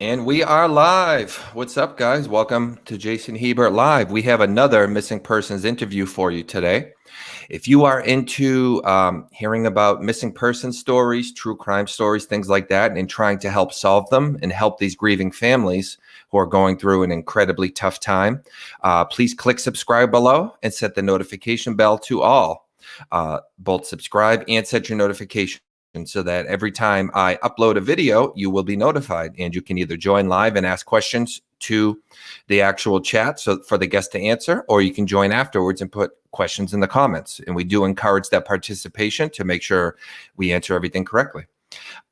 And we are live. What's up, guys? Welcome to Jason Hebert Live. We have another missing persons interview for you today. If you are into hearing about missing person stories, true crime stories, things like that, and trying to help solve them and help these grieving families who are going through an incredibly tough time, please click subscribe below and set the notification bell to all. Both subscribe and set your notification so that every time I upload a video, you will be notified, and you can either join live and ask questions to the actual chat so for the guest to answer, or you can join afterwards and put questions in the comments. And we do encourage that participation to make sure we answer everything correctly.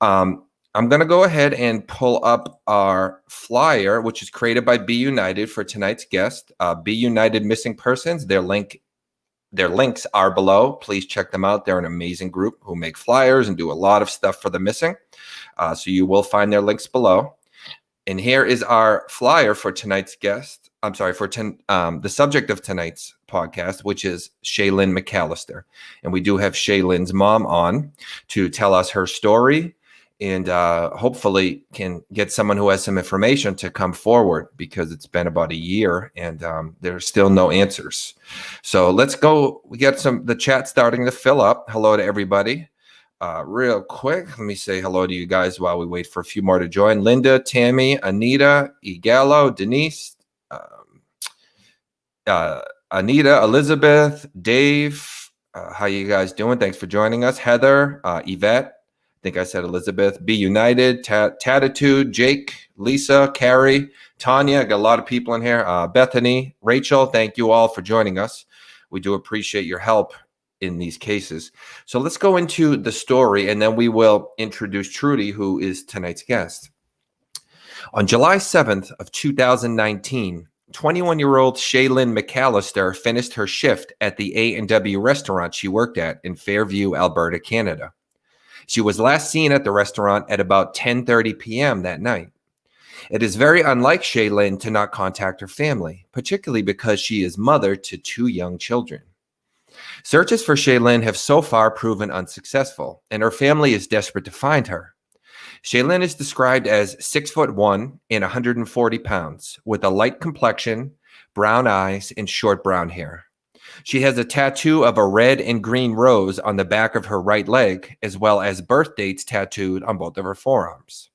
I'm going to go ahead and pull up our flyer, which is created by Be United for tonight's guest. Be United Missing Persons, their links are below. Please check them out. They're an amazing group who make flyers and do a lot of stuff for the missing. So you will find their links below. And here is our flyer for tonight's guest. I'm sorry, for the subject of tonight's podcast, which is Shae-Lynn McAllister. And we do have Shae-Lynn's mom on to tell us her story and hopefully can get someone who has some information to come forward, because it's been about a year and there's still no answers. So let's go. We got the chat starting to fill up. Hello to everybody. Real quick, let me say hello to you guys while we wait for a few more to join. Linda, Tammy, Anita, Igalo, Denise, Anita, Elizabeth, Dave. How you guys doing? Thanks for joining us. Heather, Yvette. I think I said Elizabeth. Be United, Tatitude, Jake, Lisa, Carrie, Tanya. Got a lot of people in here. Bethany, Rachel, thank you all for joining us. We do appreciate your help in these cases. So let's go into the story, and then we will introduce Trudy, who is tonight's guest. On July 7th of 2019, 21-year-old Shae-Lynn McAllister finished her shift at the A&W restaurant she worked at in Fairview, Alberta, Canada. She was last seen at the restaurant at about 10:30 p.m. that night. It is very unlike Shaelyn to not contact her family, particularly because she is mother to 2 young children. Searches for Shaelyn have so far proven unsuccessful, and her family is desperate to find her. Shaelyn is described as 6'1" and 140 pounds, with a light complexion, brown eyes, and short brown hair. She has a tattoo of a red and green rose on the back of her right leg, as well as birth dates tattooed on both of her forearms.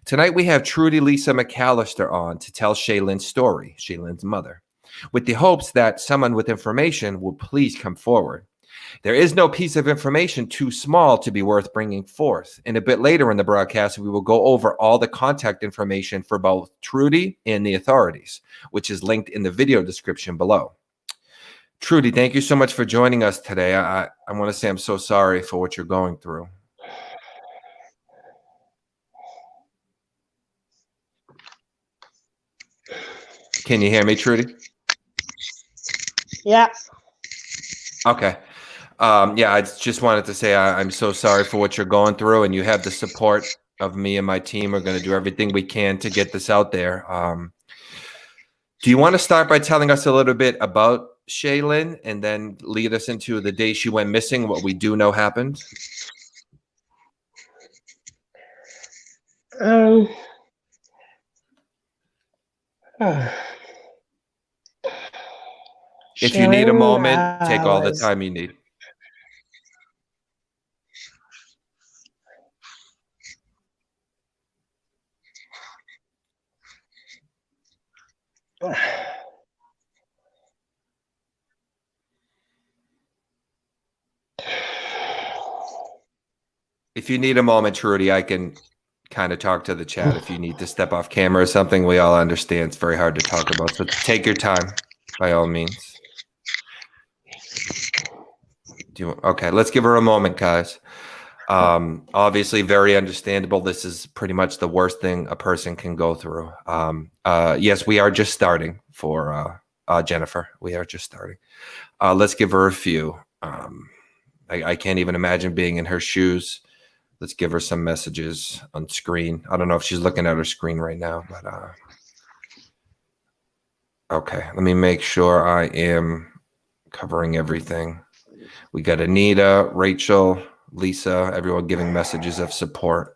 Tonight we have Trudy Lisa McAllister on to tell Shaelyn's story, Shaelyn's mother, with the hopes that someone with information will please come forward. There is no piece of information too small to be worth bringing forth, and a bit later in the broadcast we will go over all the contact information for both Trudy and the authorities, which is linked in the video description below. Trudy, thank you so much for joining us today. I want to say I'm so sorry for what you're going through. Can you hear me, Trudy? Yeah. Okay. I just wanted to say I'm so sorry for what you're going through, and you have the support of me and my team. We're going to do everything we can to get this out there. Do you want to start by telling us a little bit about Shaelyn and then lead us into the day she went missing, what we do know happened? If you need a moment, take all the time you need. If you need a moment, Trudy, I can kind of talk to the chat. If you need to step off camera or something, we all understand it's very hard to talk about. So take your time, by all means. Okay, let's give her a moment, guys. Obviously, very understandable. This is pretty much the worst thing a person can go through. Yes, we are just starting for Jennifer. We are just starting. Let's give her a few. I can't even imagine being in her shoes. Let's give her some messages on screen. I don't know if she's looking at her screen right now, but okay. Let me make sure I am covering everything. We got Anita, Rachel, Lisa, everyone giving messages of support.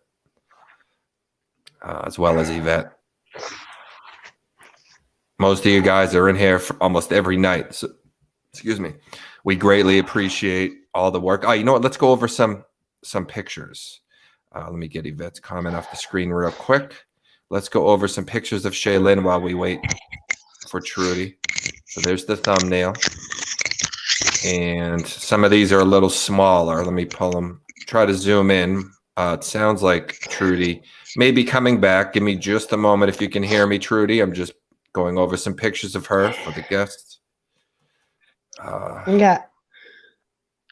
as well as Yvette. Most of you guys are in here for almost every night. So, excuse me. We greatly appreciate all the work. Oh, you know what? Let's go over some pictures. Let me get Yvette's comment off the screen real quick. Let's go over some pictures of Shaelyn while we wait for Trudy. So there's the thumbnail. And some of these are a little smaller. Let me pull them. Try to zoom in. It sounds like Trudy may be coming back. Give me just a moment if you can hear me, Trudy. I'm just going over some pictures of her for the guests. Yeah.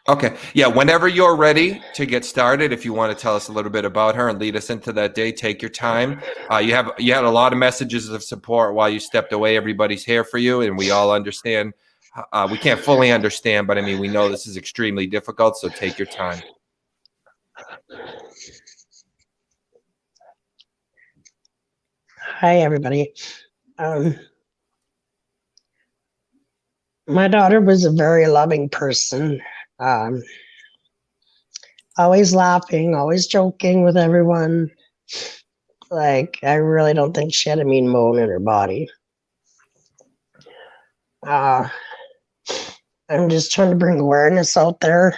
Okay. Yeah. Whenever you're ready to get started, if you want to tell us a little bit about her and lead us into that day, take your time. You had a lot of messages of support while you stepped away. Everybody's here for you, and we all understand. We can't fully understand, but I mean, we know this is extremely difficult. So take your time. Hi, everybody. My daughter was a very loving person. Always laughing, always joking with everyone. Like, I really don't think she had a mean bone in her body. I'm just trying to bring awareness out there.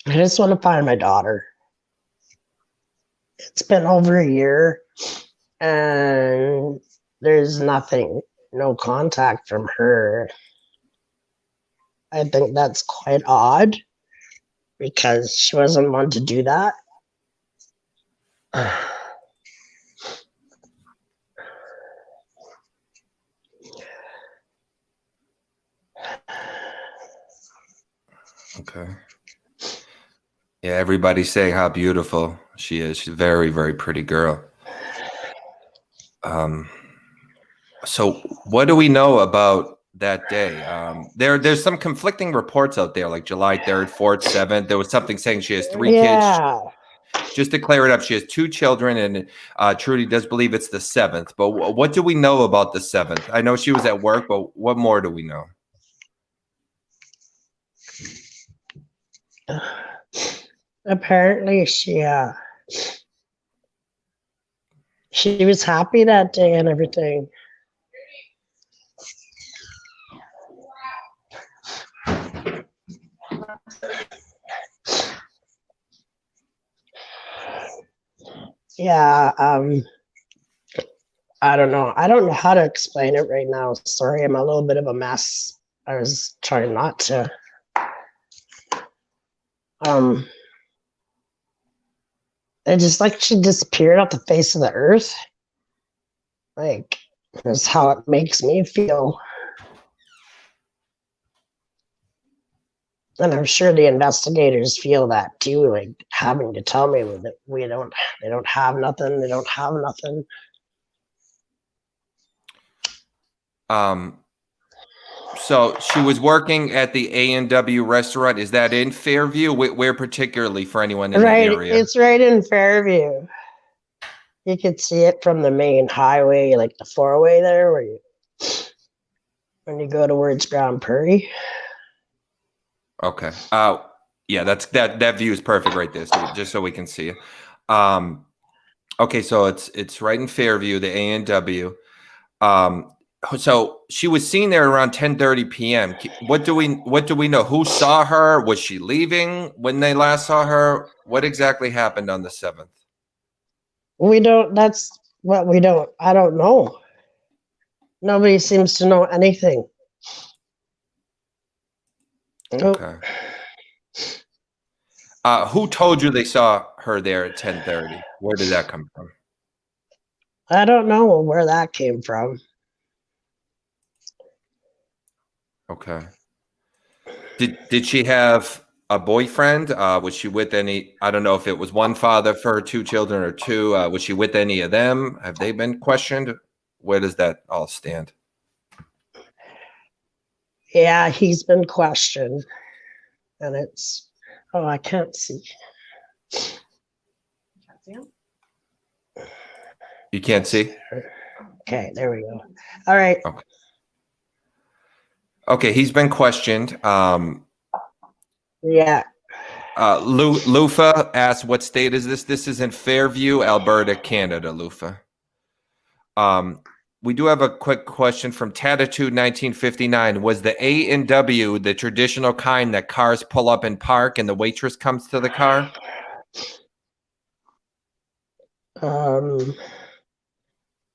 I just want to find my daughter. It's been over a year, and there's nothing, no contact from her. I think that's quite odd because she wasn't one to do that. Okay. Yeah, everybody's saying how beautiful she is. She's a very, very pretty girl. So what do we know about that day? There's some conflicting reports out there, like July 3rd, 4th, 7th. There was something saying she has 3 kids. Just to clear it up, she has 2 children, and Trudy does believe it's the 7th. But what do we know about the 7th? I know she was at work, but what more do we know? Apparently, she was happy that day and everything. Yeah, I don't know. I don't know how to explain it right now. Sorry, I'm a little bit of a mess. I was trying not to. It just like she disappeared off the face of the earth. Like, that's how it makes me feel. And I'm sure the investigators feel that too, like having to tell me that they don't have nothing. They don't have nothing. So she was working at the A&W restaurant. Is that in Fairview? Where particularly for anyone in that area? It's right in Fairview. You could see it from the main highway, like the 4-way there, when you go towards Grand Prairie. Okay. Yeah, that view is perfect right there. So just so we can see it. Okay, so it's right in Fairview, the A&W. So she was seen there around 10:30 p.m. What do we know? Who saw her? Was she leaving when they last saw her? What exactly happened on the 7th? That's what we don't. I don't know. Nobody seems to know anything. Okay. Who told you they saw her there at 10:30? Where did that come from? I don't know where that came from. Okay. Did she have a boyfriend? Was she with any? I don't know if it was one father for her 2 children or 2. Was she with any of them? Have they been questioned? Where does that all stand? Yeah, he's been questioned, and it's. Oh, I can't see. You can't see? Okay, there we go. All right. Okay, he's been questioned. Yeah. Lufa asks, what state is this? This is in Fairview, Alberta, Canada, Lufa. We do have a quick question from Tattitude 1959. Was the A&W the traditional kind that cars pull up and park and the waitress comes to the car?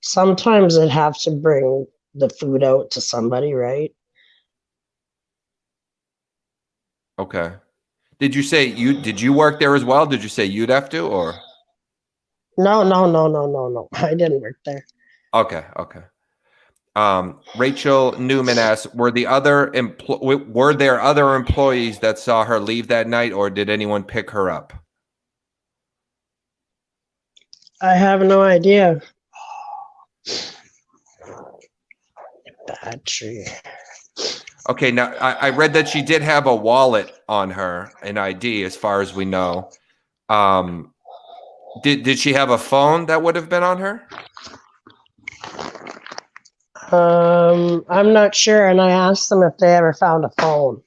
Sometimes I'd have to bring the food out to somebody, right? Okay. Did you work there as well? Did you say you'd have to, or? No. I didn't work there. Okay. Rachel Newman asks, were there other employees that saw her leave that night, or did anyone pick her up? I have no idea. Battery. Okay, now I read that she did have a wallet on her, an ID, as far as we know. Did she have a phone that would have been on her? I'm not sure, and I asked them if they ever found a phone.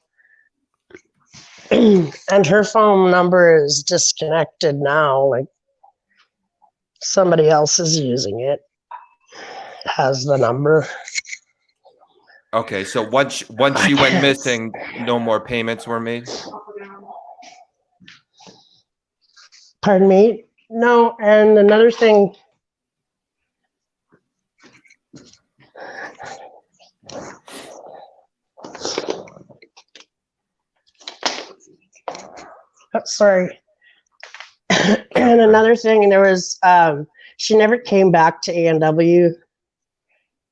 And her phone number is disconnected now, like somebody else is using it. Has the number. Okay, so once she went missing, no more payments were made? Pardon me? No, and another thing. Oh, sorry. And another thing, there was she never came back to A&W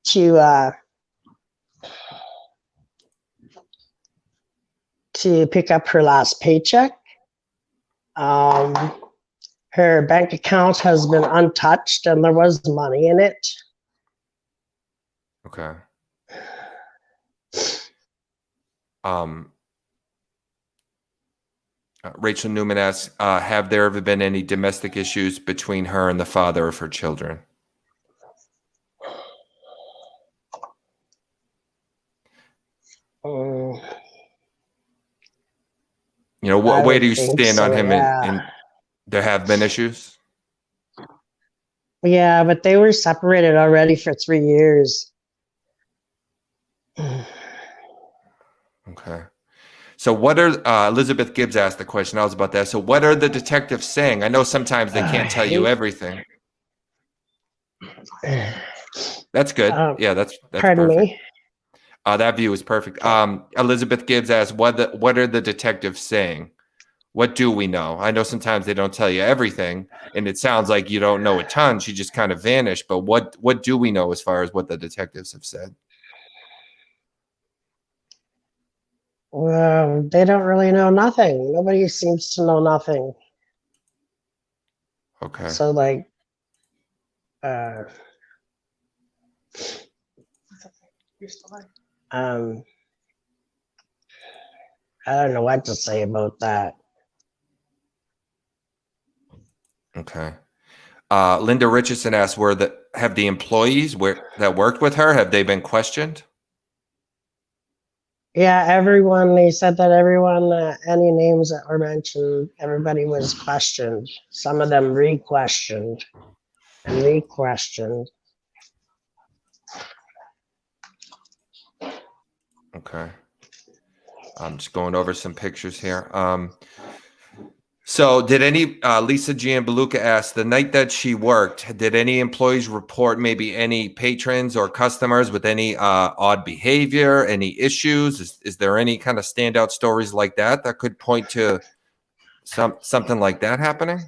to pick up her last paycheck. Her bank account has been untouched, and there was money in it. Okay. Rachel Newman asks, have there ever been any domestic issues between her and the father of her children? Where do you stand on him? Yeah. And there have been issues? Yeah, but they were separated already for 3 years. Okay. So what are Elizabeth Gibbs asked the question. I was about that. So what are the detectives saying? I know sometimes they can't tell you everything. That's good. Yeah, that's pardon perfect. Me? That view is perfect. Elizabeth Gibbs asked, what are the detectives saying? What do we know? I know sometimes they don't tell you everything, and it sounds like you don't know a ton. She just kind of vanished. But what do we know as far as what the detectives have said? Well, they don't really know nothing. Nobody seems to know nothing. Okay. So, like, I don't know what to say about that. Okay. Linda Richardson asked, have the employees that worked with her, have they been questioned? Yeah, everyone, they said that everyone, any names that were mentioned, everybody was questioned. Some of them re-questioned and re-questioned. Okay. I'm just going over some pictures here. So did Lisa Gianbaluca ask, the night that she worked, did any employees report maybe any patrons or customers with any odd behavior, any issues? Is there any kind of standout stories like that could point to something like that happening?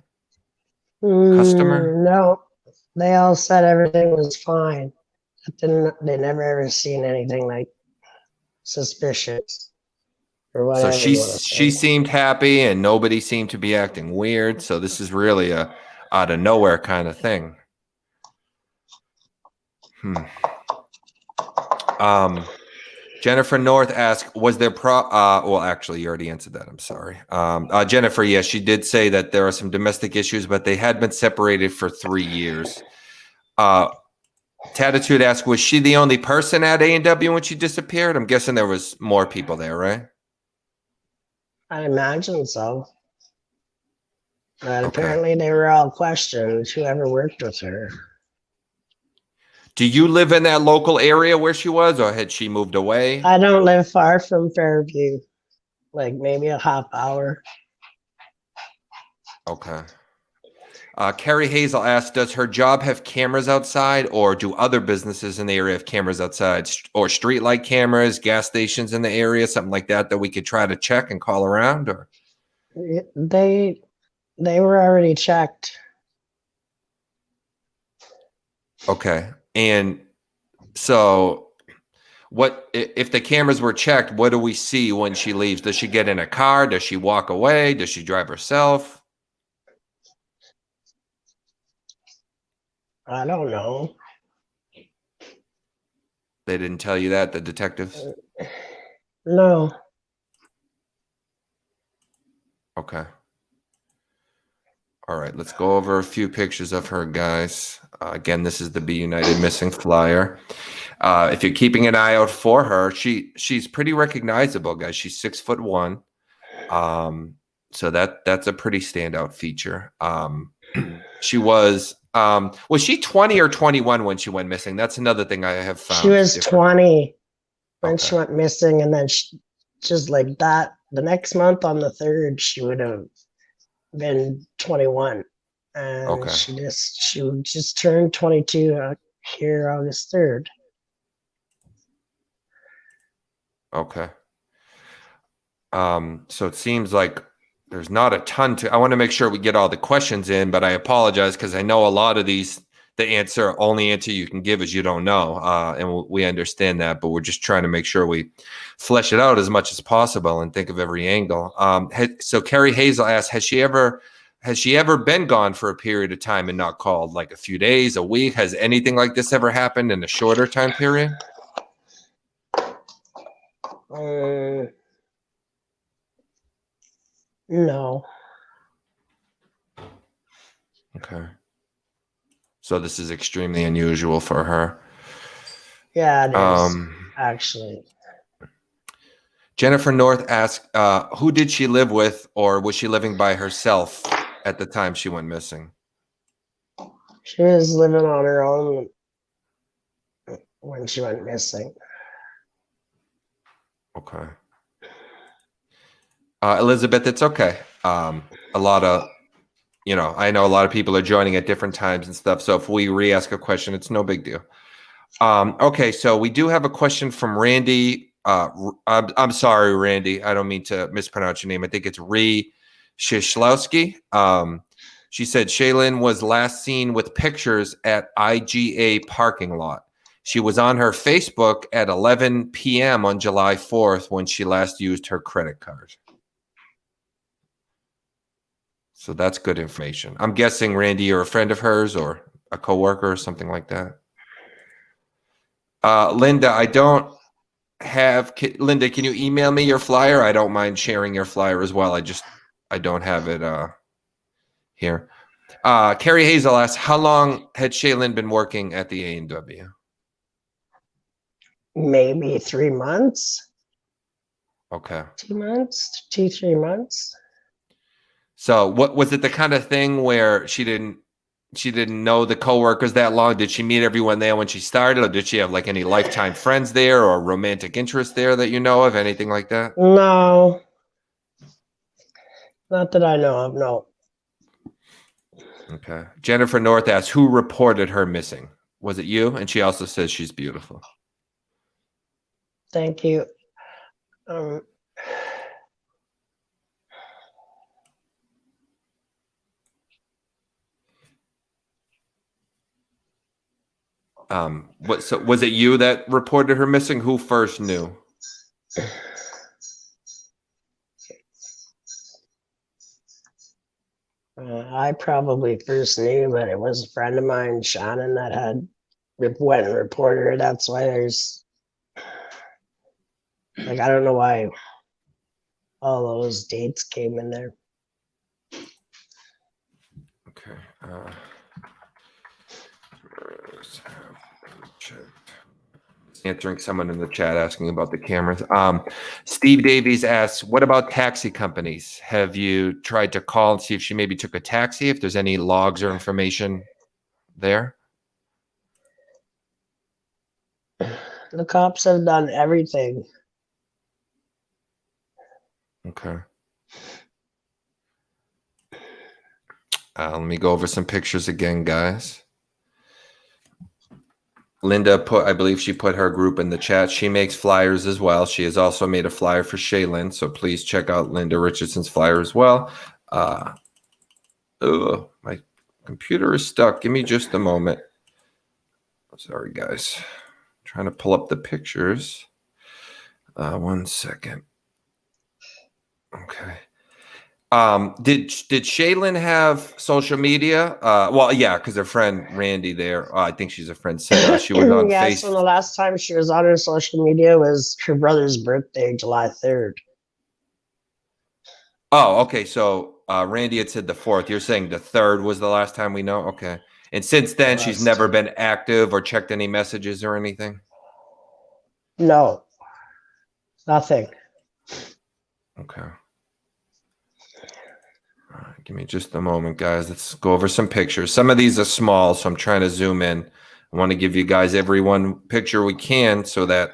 Customer? No, they all said everything was fine. They never ever seen anything like suspicious or So whatever you want to she say. seemed happy and nobody seemed to be acting weird. So this is really a out of nowhere kind of thing. Jennifer North asked, was there well, actually, you already answered that. I'm sorry. Jennifer, yes, she did say that there are some domestic issues, but they had been separated for 3 years. Tattitude asked, was she the only person at A&W when she disappeared? I'm guessing there was more people there, right? I imagine so. But Okay. apparently they were all questioned, whoever worked with her. Do you live in that local area where she was, or had she moved away? I don't live far from Fairview, like maybe a half hour. Okay. Carrie Hazel asked, does her job have cameras outside, or do other businesses in the area have cameras outside, or streetlight cameras, gas stations in the area, something like that we could try to check and call around? Or They were already checked. okay. And so what if the cameras were checked, what do we see when she leaves? Does she get in a car? Does she walk away? Does she drive herself? I don't know. They didn't tell you that, the detectives? No. Okay. All right, let's go over a few pictures of her, guys. Again, this is the Be United Missing flyer. If you're keeping an eye out for her, she's pretty recognizable, guys. She's 6'1". So that's a pretty standout feature. She was she 20 or 21 when she went missing? That's another thing I have found. She was different. 20 when Okay. she went missing, and then just like that, the next month on the 3rd, she would have been 21. And Okay. she just turned 22 here August 3rd. Okay. So it seems like there's not a ton to. I want to make sure we get all the questions in, but I apologize because I know a lot of these, the only answer you can give is you don't know, and we understand that, but we're just trying to make sure we flesh it out as much as possible and think of every angle. So Carrie Hazel asked, has she ever been gone for a period of time and not called, like a few days, a week? Has anything like this ever happened in a shorter time period? No. Okay. So this is extremely unusual for her. Yeah, it is, actually. Jennifer North asked, who did she live with, or was she living by herself at the time she went missing? She was living on her own when she went missing. Okay. Elizabeth, it's okay. A lot of, I know a lot of people are joining at different times and stuff. So if we re-ask a question, it's no big deal. Okay, so we do have a question from Randy. I'm sorry, Randy. I don't mean to mispronounce your name. I think it's Shishlowski. She said Shailene was last seen with pictures at IGA parking lot. She was on her Facebook at 11 p.m. on July 4th when she last used her credit card. So that's good information. I'm guessing, Randy, you're a friend of hers or a coworker or something like that. Linda, I don't have Linda, can you email me your flyer? I don't mind sharing your flyer as well. I don't have it here. Carrie Hazel asks, how long had Shailene been working at the A&W? Maybe 3 months. Okay. 2 months, 3 months. So what was it, the kind of thing where she didn't know the coworkers that long? Did she meet everyone there when she started, or did she have like any lifetime friends there or romantic interest there that you know of, anything like that? No. Not that I know of, no. Okay. Jennifer North asks, who reported her missing? Was it you? And she also says she's beautiful. Thank you. So was it you that reported her missing? Who first knew? I probably first knew, but it was a friend of mine, Shannon, that had went and reported her. That's why there's like, I don't know why all those dates came in there. Okay. answering someone in the chat asking about the cameras. Steve Davies asks, what about taxi companies? Have you tried to call and see if she maybe took a taxi, if there's any logs or information there? The cops have done everything. Okay. Let me go over some pictures again, guys. Linda put, I believe she put her group in the chat. She makes flyers as well. She has also made a flyer for Shaelyn, so please check out Linda Richardson's flyer as well. Oh, my computer is stuck. Give me just a moment. Sorry, guys. Trying to pull up the pictures. 1 second. Okay. Did Shaelyn have social media? Well, yeah, because her friend Randy there, I think she's a friend, said she was on Yes, and the last time she was on her social media was her brother's birthday, July 3rd. Oh, okay. So Randy had said the 4th. You're saying the 3rd was the last time we know? Okay. And since then, she's never been active or checked any messages or anything? No. Nothing. Okay. All right, give me just a moment, guys. Let's go over some pictures. Some of these are small, so I'm trying to zoom in. I want to give you guys every one picture we can so that,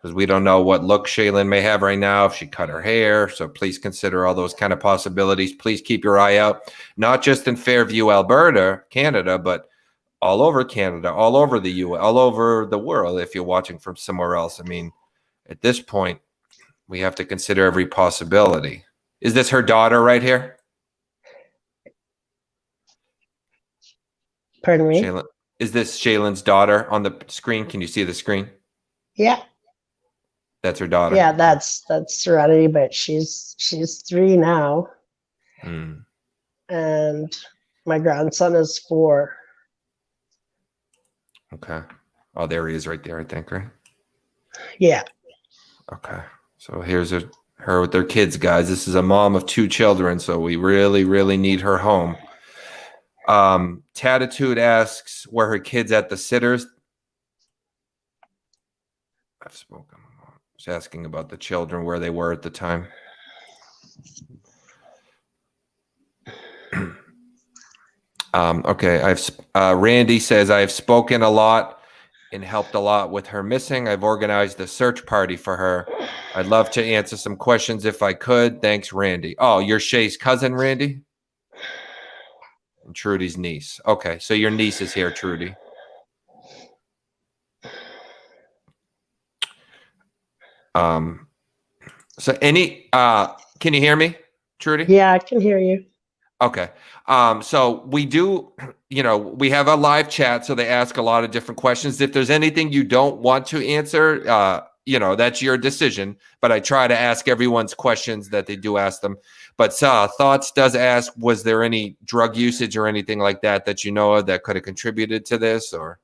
because we don't know what look Shaelyn may have right now, if she cut her hair. So please consider all those kind of possibilities. Please keep your eye out, not just in Fairview, Alberta, Canada, but all over Canada, all over the U.S., all over the world if you're watching from somewhere else. I mean, at this point, we have to consider every possibility. Is this her daughter right here? Pardon me? Shaelyn, is this Shaelyn's daughter on the screen? Can you see the screen? Yeah. That's her daughter. Yeah, that's Serenity, but she's 3 now. Mm. And my grandson is 4. Okay. Oh, there he is right there, I think, right? Yeah. Okay. So here's her with their kids, guys. This is a mom of 2 children, so we really, really need her home. Tatitude asks, were her kids at the sitters? I've spoken. She's asking about the children, where they were at the time. Okay. Randy says, I've spoken a lot and helped a lot with her missing. I've organized a search party for her. I'd love to answer some questions if I could. Thanks, Randy. Oh, you're Shay's cousin, Randy? And Trudy's niece. Okay, so your niece is here, Trudy. So can you hear me, Trudy? Yeah, I can hear you. Okay. So we do, we have a live chat, so they ask a lot of different questions. If there's anything you don't want to answer, that's your decision. But I try to ask everyone's questions that they do ask them. But Thoughts does ask, was there any drug usage or anything like that you know of that could have contributed to this, or?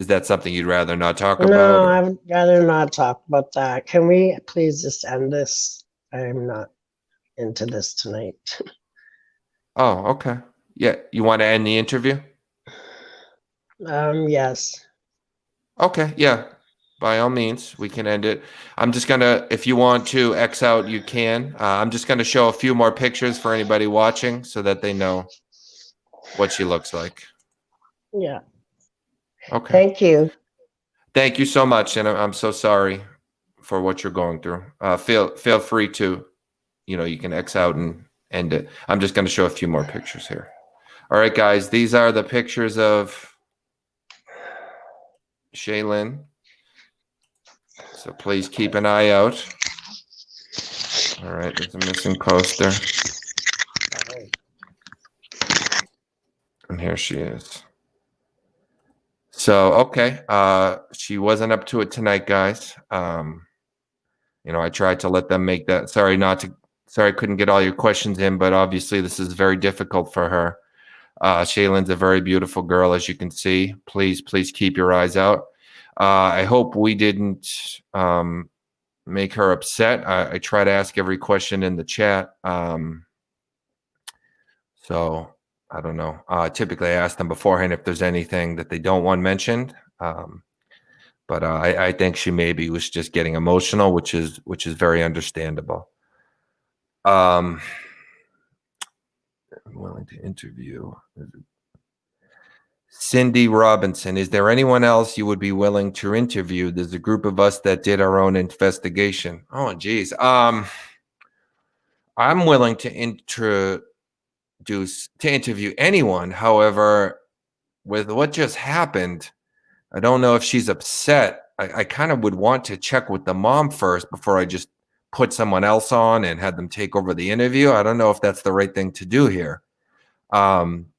Is that something you'd rather not talk about? No, I would rather not talk about that. Can we please just end this? I'm not into this tonight. Oh, okay. Yeah, you want to end the interview? Yes. Okay, yeah. By all means, we can end it. I'm just gonna, if you want to X out, you can. I'm just gonna show a few more pictures for anybody watching so that they know what she looks like. Yeah. Okay. Thank you. Thank you so much, and I'm so sorry for what you're going through. Feel free to, you can X out and end it. I'm just gonna show a few more pictures here. All right, guys, these are the pictures of Shaelyn. So please keep an eye out. All right, there's a missing poster. And here she is. So, okay. She wasn't up to it tonight, guys. I tried to let them make that. Sorry, I couldn't get all your questions in, but obviously this is very difficult for her. Shaelyn's a very beautiful girl, as you can see. Please keep your eyes out. I hope we didn't make her upset. I try to ask every question in the chat. So I don't know. Typically, I ask them beforehand if there's anything that they don't want mentioned. But I think she maybe was just getting emotional, which is very understandable. I'm willing to interview Cindy Robinson. Is there anyone else you would be willing to interview? There's a group of us that did our own investigation. Oh, geez. I'm willing to interview anyone. However, with what just happened, I don't know if she's upset. I kind of would want to check with the mom first before I just put someone else on and had them take over the interview. I don't know if that's the right thing to do here.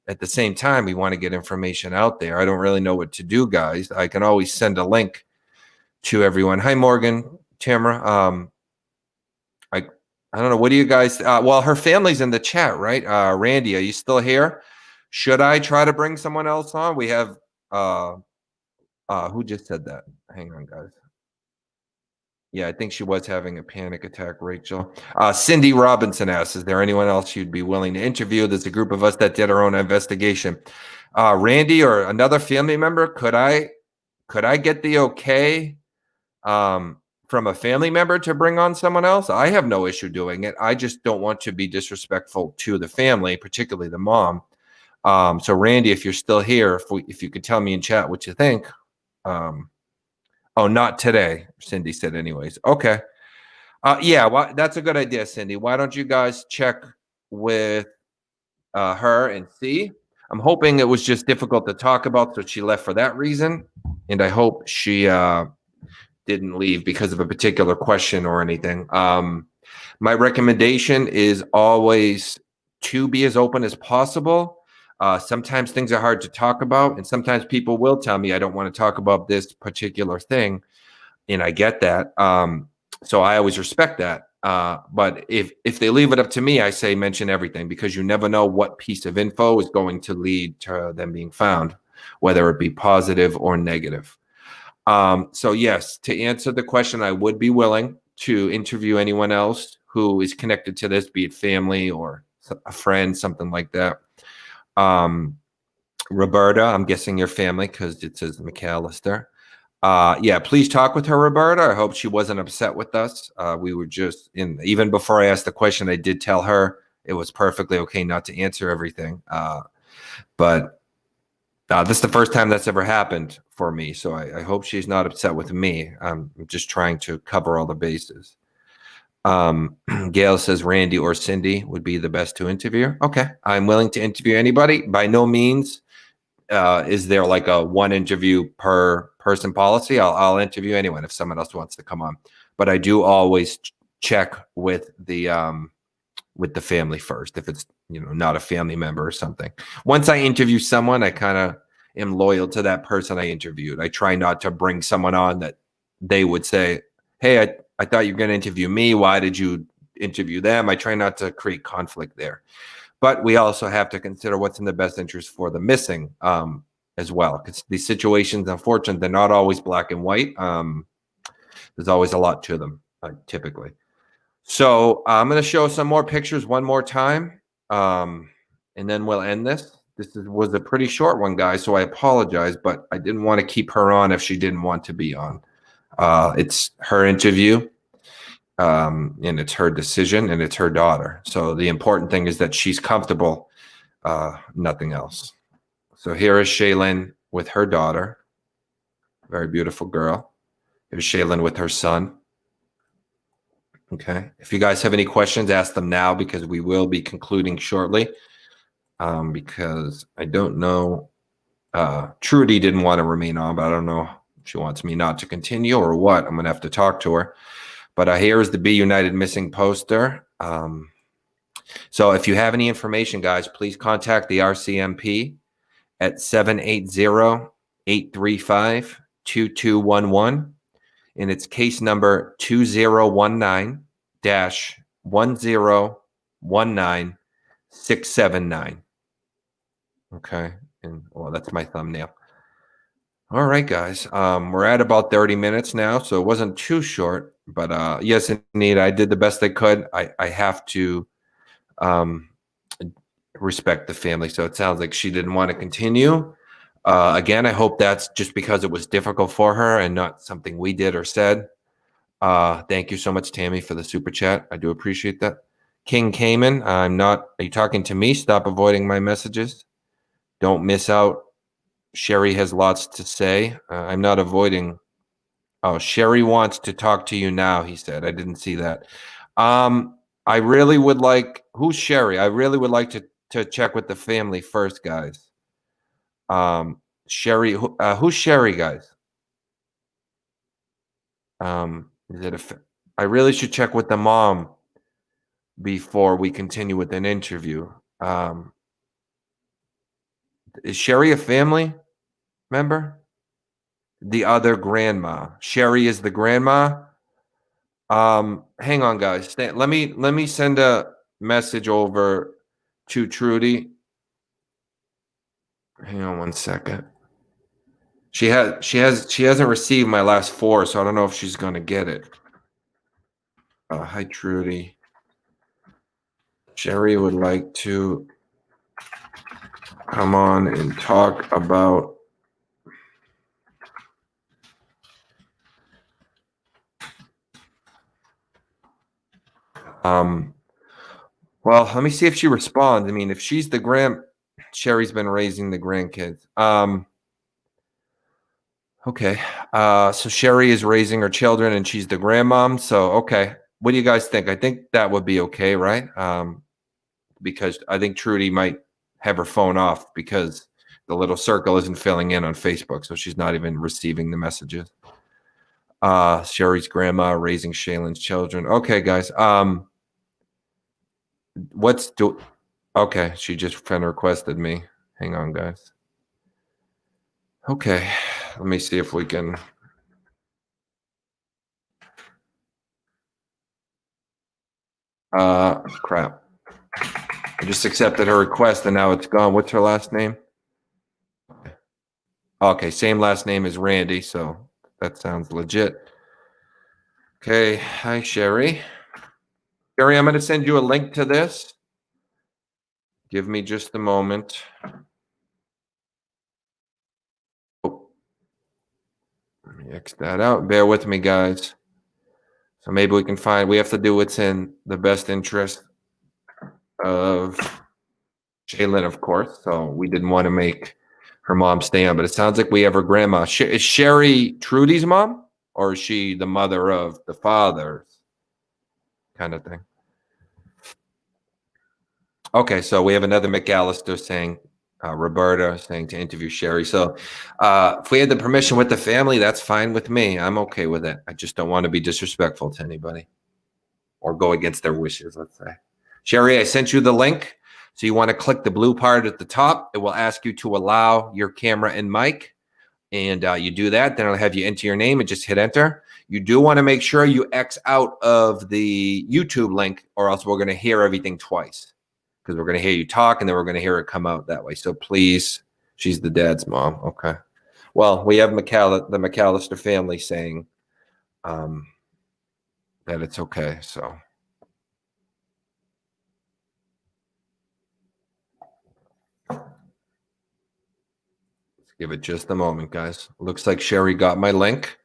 At the same time, we want to get information out there. I don't really know what to do, guys. I can always send a link to everyone. Hi, Morgan, Tamara. I don't know. What do you guys? Well, her family's in the chat, right? Randy, are you still here? Should I try to bring someone else on? We have. Who just said that? Hang on, guys. Yeah, I think she was having a panic attack, Rachel. Cindy Robinson asks, is there anyone else you'd be willing to interview? There's a group of us that did our own investigation. Randy or another family member, could I get the okay from a family member to bring on someone else? I have no issue doing it. I just don't want to be disrespectful to the family, particularly the mom. So Randy, if you're still here, if you could tell me in chat what you think. Oh, not today, Cindy said anyways. Okay. Yeah, well, that's a good idea, Cindy. Why don't you guys check with her and see? I'm hoping it was just difficult to talk about, so she left for that reason. And I hope she didn't leave because of a particular question or anything. My recommendation is always to be as open as possible. Sometimes things are hard to talk about, and sometimes people will tell me I don't want to talk about this particular thing, and I get that. So I always respect that. But if they leave it up to me, I say mention everything, because you never know what piece of info is going to lead to them being found, whether it be positive or negative. So yes, to answer the question, I would be willing to interview anyone else who is connected to this, be it family or a friend, something like that. Roberta, I'm guessing your family because it says McAllister. Yeah, please talk with her, Roberta. I hope she wasn't upset with us. We were just even before I asked the question, I did tell her it was perfectly okay not to answer everything. But this is the first time that's ever happened for me. So I hope she's not upset with me. I'm just trying to cover all the bases. Gail says Randy or Cindy would be the best to interview. Okay. I'm willing to interview anybody. By no means is there like a one interview per person policy. I'll interview anyone if someone else wants to come on. But I do always check with the family first, if it's not a family member or something. Once I interview someone, I kind of am loyal to that person I interviewed. I try not to bring someone on that they would say, hey, I thought you were going to interview me. Why did you interview them? I try not to create conflict there. But we also have to consider what's in the best interest for the missing as well. Because these situations, unfortunately, they're not always black and white. There's always a lot to them, typically. So I'm going to show some more pictures one more time, and then we'll end this. This was a pretty short one, guys, so I apologize, but I didn't want to keep her on if she didn't want to be on. It's her interview, and it's her decision, and it's her daughter. So the important thing is that she's comfortable, nothing else. So here is Shaelyn with her daughter, very beautiful girl. Here's Shaelyn with her son. Okay. If you guys have any questions, ask them now, because we will be concluding shortly. Because I don't know. Trudy didn't want to remain on, but I don't know if she wants me not to continue or what. I'm going to have to talk to her. But here is the Be United missing poster. So if you have any information, guys, please contact the RCMP at 780-835-2211. And it's case number 2019-1019679. Okay. And well, that's my thumbnail. All right, guys. We're at about 30 minutes now, so it wasn't too short. But yes, indeed, I did the best I could. I have to respect the family. So it sounds like she didn't want to continue. Again, I hope that's just because it was difficult for her and not something we did or said. Thank you so much, Tammy, for the super chat. I do appreciate that. King Cayman, are you talking to me? Stop avoiding my messages. Don't miss out. Sherry has lots to say. I'm not avoiding. Oh, Sherry wants to talk to you now, he said. I didn't see that. I really would like, who's Sherry? I really would like to check with the family first, guys. Sherry, who's Sherry, guys? Is it I really should check with the mom before we continue with an interview. Is Sherry a family member? The other grandma. Sherry is the grandma. Hang on, guys. Let me send a message over to Trudy. Hang on one second. She hasn't received my last 4, so I don't know if she's gonna get it. Hi, Trudy. Sherry would like to come on and talk about well, let me see if she responds. I mean, if she's Sherry's been raising the grandkids. Okay. So Sherry is raising her children and she's the grandmom. So, okay. What do you guys think? I think that would be okay, right? Because I think Trudy might have her phone off because the little circle isn't filling in on Facebook. So she's not even receiving the messages. Sherry's grandma raising Shailyn's children. Okay, guys. Okay, she just friend requested me. Hang on, guys. Okay, let me see if we can. Crap. I just accepted her request and now it's gone. What's her last name? Okay, same last name as Randy, so that sounds legit. Okay, hi, Sherry. Sherry, I'm going to send you a link to this. Give me just a moment. Oh. Let me X that out. Bear with me, guys. So maybe we have to do what's in the best interest of Shailyn, of course. So we didn't want to make her mom stay on, but it sounds like we have her grandma. Is Sherry Trudy's mom, or is she the mother of the fathers kind of thing? Okay, so we have another McAllister saying, Roberta saying to interview Sherry. So if we had the permission with the family, that's fine with me. I'm okay with it. I just don't want to be disrespectful to anybody or go against their wishes, let's say. Sherry, I sent you the link. So you want to click the blue part at the top. It will ask you to allow your camera and mic. And you do that, then it'll have you enter your name and just hit enter. You do want to make sure you X out of the YouTube link or else we're going to hear everything twice. Because we're going to hear you talk and then we're going to hear it come out that way. So please, she's the dad's mom. Okay. Well, we have the McAllister family saying that it's okay. So. Give it just a moment, guys. Looks like Sherry got my link.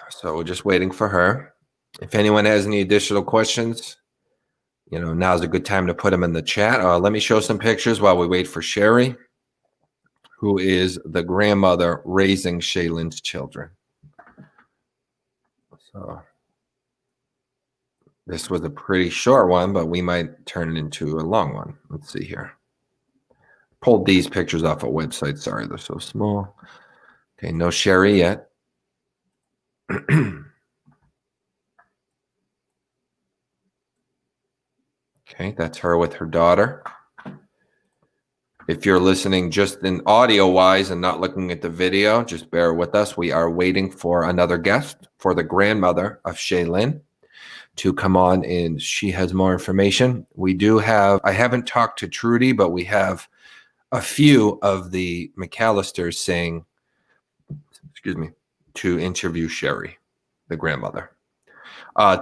So we're just waiting for her. If anyone has any additional questions, now's a good time to put them in the chat. Let me show some pictures while we wait for Sherry, who is the grandmother raising Shailyn's children. So this was a pretty short one, but we might turn it into a long one. Let's see here. Pulled these pictures off a website. Sorry, they're so small. Okay, no Sherry yet. Okay, that's her with her daughter. If you're listening just in audio wise and not looking at the video, just bear with us. We are waiting for another guest, for the grandmother of Shailyn, to come on, and she has more information. I haven't talked to Trudy, but we have a few of the McAllisters saying, to interview Sherry, the grandmother.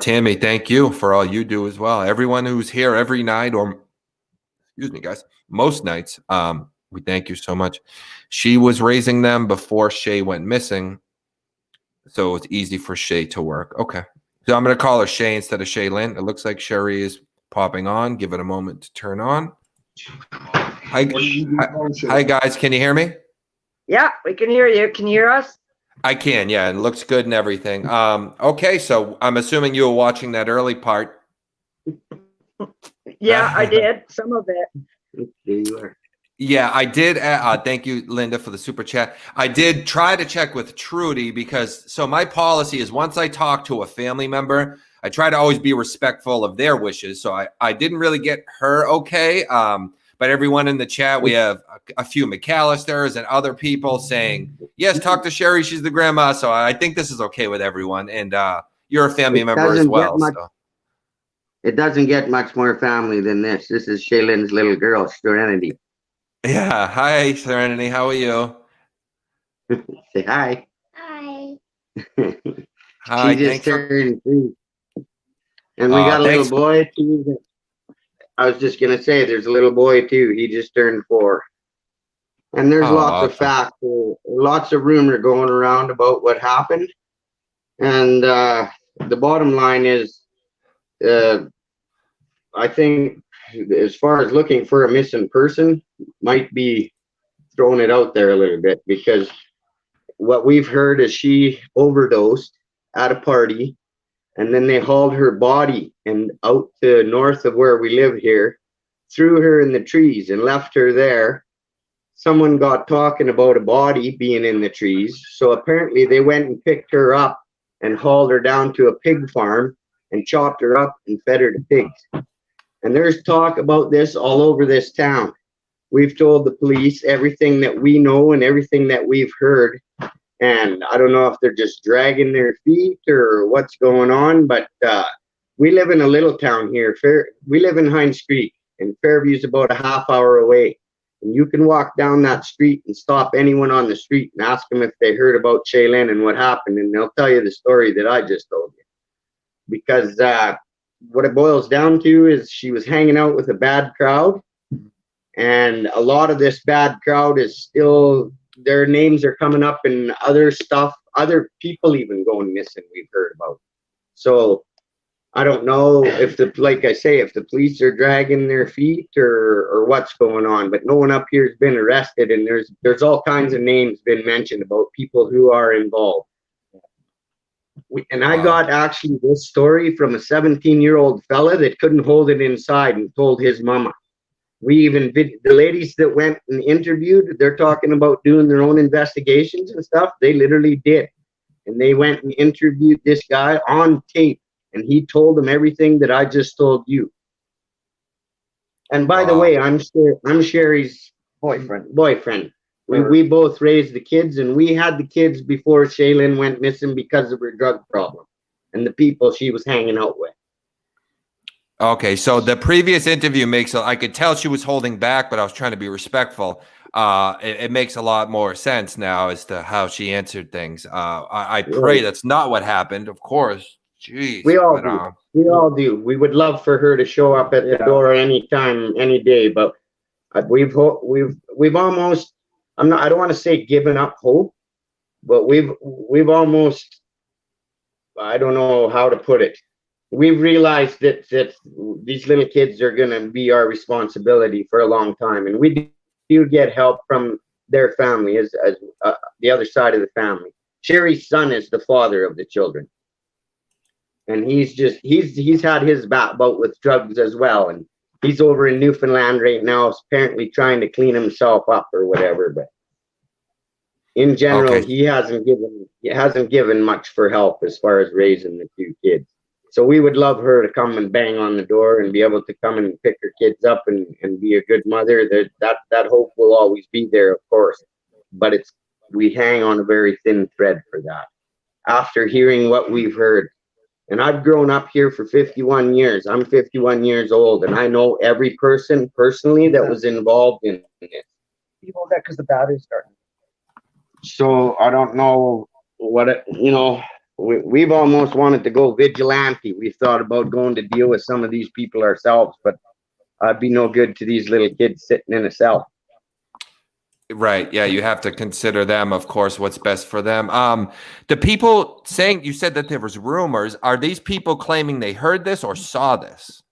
Tammy, thank you for all you do as well. Everyone who's here every night or excuse me, guys, most nights. We thank you so much. She was raising them before Shae went missing, so it's easy for Shae to work. Okay. So I'm going to call her Shae instead of Shae-Lynn. It looks like Sherry is popping on. Give it a moment to turn on. Hi, guys. Can you hear me? Yeah, we can hear you. Can you hear us? I can, yeah. It looks good and everything. Okay, so I'm assuming you were watching that early part. Yeah, I did. Some of it. There you are. Yeah, I did. Thank you, Linda, for the super chat. I did try to check with Trudy because my policy is once I talk to a family member, I try to always be respectful of their wishes. So I didn't really get her okay. But everyone in the chat, we have a few McAllisters and other people saying, yes, talk to Sherry. She's the grandma. So I think this is okay with everyone. And you're a family member as well. It doesn't get much more family than this. This is Shailyn's little girl, Serenity. Yeah. Hi, Serenity. How are you? Say hi. Hi. Hi. She just turned 3. And we got a little boy too. I was just gonna say, there's a little boy too. He just turned 4. And there's lots of facts, lots of rumor going around about what happened. And the bottom line is, I think as far as looking for a missing person, might be throwing it out there a little bit, because what we've heard is she overdosed at a party, and then they hauled her body and out to north of where we live here, threw her in the trees and left her there. Someone got talking about a body being in the trees, so apparently they went and picked her up and hauled her down to a pig farm and chopped her up and fed her to pigs. And there's talk about this all over this town. We've told the police everything that we know and everything that we've heard. And I don't know if they're just dragging their feet or what's going on, but we live in a little town here. We live in Hines Creek, and Fairview's about a half hour away. And you can walk down that street and stop anyone on the street and ask them if they heard about Shailene and what happened, and they'll tell you the story that I just told you. Because what it boils down to is she was hanging out with a bad crowd, and a lot of this bad crowd is still, their names are coming up in other stuff, other people even going missing we've heard about. So I don't know if like I say, if the police are dragging their feet or what's going on, but no one up here has been arrested, and there's all kinds of names been mentioned about people who are involved. And I got actually this story from a 17-year-old fella that couldn't hold it inside and told his mama. The ladies that went and interviewed, they're talking about doing their own investigations and stuff. They literally did. And they went and interviewed this guy on tape, and he told them everything that I just told you. And by the way, I'm Sherry's boyfriend. We both raised the kids, and we had the kids before Shailene went missing because of her drug problem and the people she was hanging out with. Okay, so the previous interview I could tell she was holding back, but I was trying to be respectful. It makes a lot more sense now as to how she answered things. I pray that's not what happened, of course. Jeez. We all do. We would love for her to show up at the door anytime, any day, but we've almost, I don't want to say given up hope, but we've almost, I don't know how to put it. We've realized that these little kids are going to be our responsibility for a long time, and we do get help from their family as the other side of the family. Sherry's son is the father of the children, and he's had his bout with drugs as well, and he's over in Newfoundland right now, apparently trying to clean himself up or whatever. But in general, he hasn't given much for help as far as raising the 2 kids. So we would love her to come and bang on the door and be able to come and pick her kids up and be a good mother. That hope will always be there, of course. But we hang on a very thin thread for that. After hearing what we've heard. And I've grown up here for 51 years. I'm 51 years old, and I know every person personally that was involved in this. You hold that because the battery's starting. So I don't know we've almost wanted to go vigilante. We've thought about going to deal with some of these people ourselves, but be no good to these little kids sitting in a cell. Right. Yeah, you have to consider them, of course, what's best for them. The people saying, you said that there was rumors. Are these people claiming they heard this or saw this?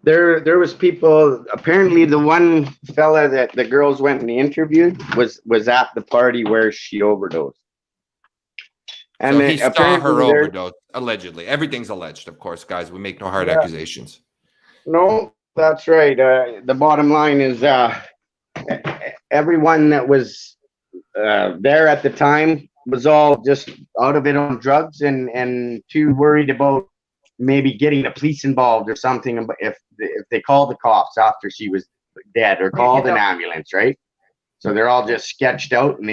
There was people, apparently the one fella that the girls went and interviewed was at the party where she overdosed. And So he saw apparently her overdose, allegedly. Everything's alleged, of course, guys. We make no hard accusations. No, that's right. The bottom line is everyone that was there at the time was all just out of it on drugs and too worried about maybe getting the police involved or something if they called the cops after she was dead or called an ambulance, right? So they're all just sketched out, and